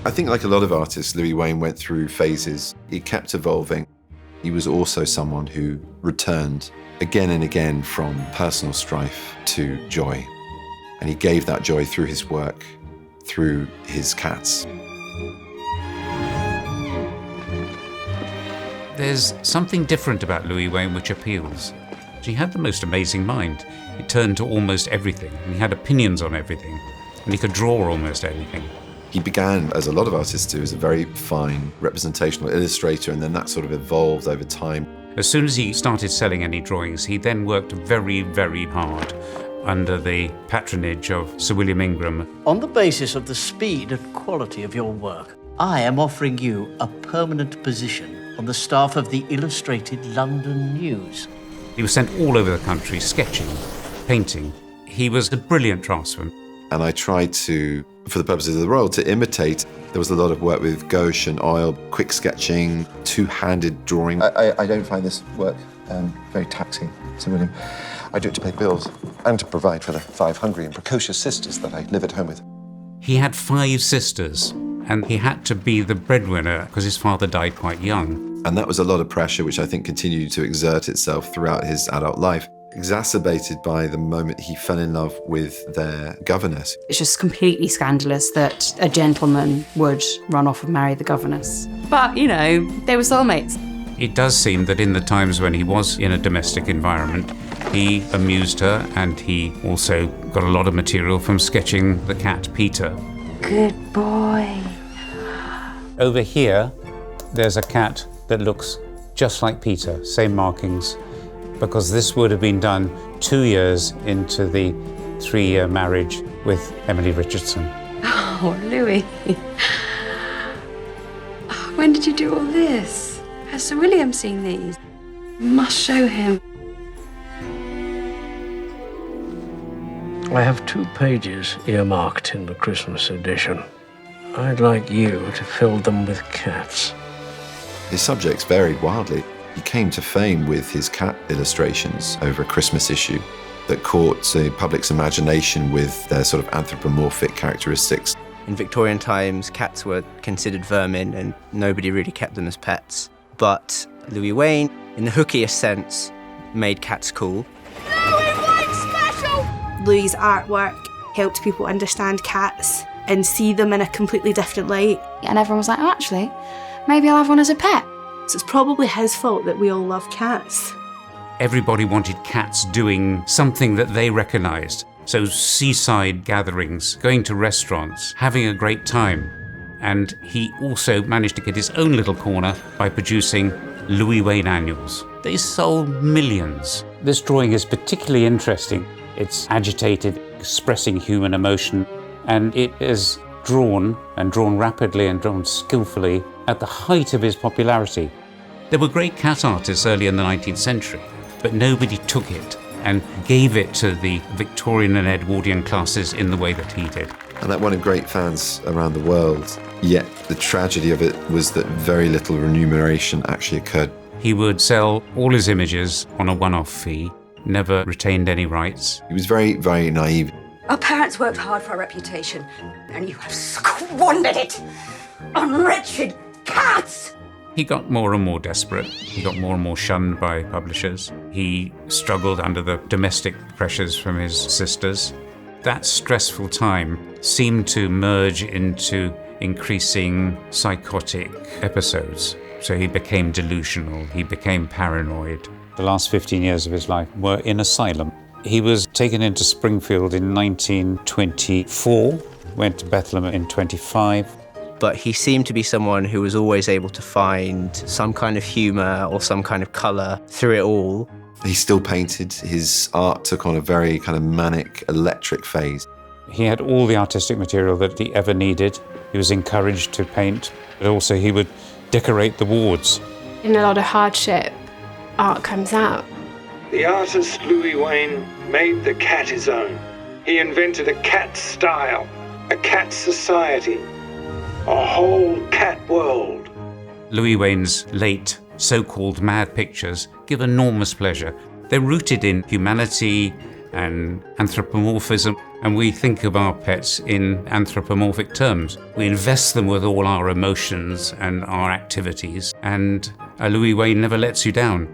I think like a lot of artists, Louis Wain went through phases. He kept evolving. He was also someone who returned again and again from personal strife to joy. And he gave that joy through his work, through his cats. There's something different about Louis Wain which appeals. He had the most amazing mind. He turned to almost everything, and he had opinions on everything, and he could draw almost anything. He began, as a lot of artists do, as a very fine representational illustrator, and then that sort of evolved over time. As soon as he started selling any drawings, he then worked very, very hard under the patronage of Sir William Ingram. On the basis of the speed and quality of your work, I am offering you a permanent position on the staff of the Illustrated London News. He was sent all over the country sketching, painting. He was a brilliant draftsman. And I tried to, for the purposes of the role, to imitate. There was a lot of work with gouache and oil, quick sketching, two-handed drawing. I don't find this work very taxing, Sir William. I do it to pay bills and to provide for the 5 hungry and precocious sisters that I live at home with. He had 5 sisters, and he had to be the breadwinner because his father died quite young. And that was a lot of pressure, which I think continued to exert itself throughout his adult life, exacerbated by the moment he fell in love with their governess. It's just completely scandalous that a gentleman would run off and marry the governess. But, you know, they were soulmates. It does seem that in the times when he was in a domestic environment, he amused her, and he also got a lot of material from sketching the cat, Peter. Good boy. Over here, there's a cat that looks just like Peter, same markings, because this would have been done 2 years into the 3-year marriage with Emily Richardson. Oh, Louis. When did you do all this? Has Sir William seen these? You must show him. I have 2 pages earmarked in the Christmas edition. I'd like you to fill them with cats. His subjects varied wildly. He came to fame with his cat illustrations over a Christmas issue that caught the public's imagination with their sort of anthropomorphic characteristics. In Victorian times, cats were considered vermin and nobody really kept them as pets. But Louis Wain, in the hookiest sense, made cats cool. Louis Wain special! Louis' artwork helped people understand cats and see them in a completely different light. And everyone was like, oh, actually, maybe I'll have one as a pet. So it's probably his fault that we all love cats. Everybody wanted cats doing something that they recognised. So seaside gatherings, going to restaurants, having a great time. And he also managed to get his own little corner by producing Louis Wain annuals. They sold millions. This drawing is particularly interesting. It's agitated, expressing human emotion, and it is drawn rapidly and drawn skillfully at the height of his popularity. There were great cat artists early in the 19th century, but nobody took it and gave it to the Victorian and Edwardian classes in the way that he did. And that won him great fans around the world. Yet the tragedy of it was that very little remuneration actually occurred. He would sell all his images on a one-off fee, never retained any rights. He was very, very naive. Our parents worked hard for our reputation, and you have squandered it on wretched cats! He got more and more desperate. He got more and more shunned by publishers. He struggled under the domestic pressures from his sisters. That stressful time seemed to merge into increasing psychotic episodes. So he became delusional, he became paranoid. The last 15 years of his life were in asylum. He was taken into Springfield in 1924, went to Bethlehem in 25. But he seemed to be someone who was always able to find some kind of humour or some kind of colour through it all. He still painted. His art took on a very kind of manic, electric phase. He had all the artistic material that he ever needed. He was encouraged to paint, but also he would decorate the wards. In a lot of hardship, art comes out. The artist Louis Wain made the cat his own. He invented a cat style, a cat society, a whole cat world. Louis Wain's late so-called mad pictures give enormous pleasure. They're rooted in humanity and anthropomorphism. And we think of our pets in anthropomorphic terms. We invest them with all our emotions and our activities, and Louis Wain never lets you down.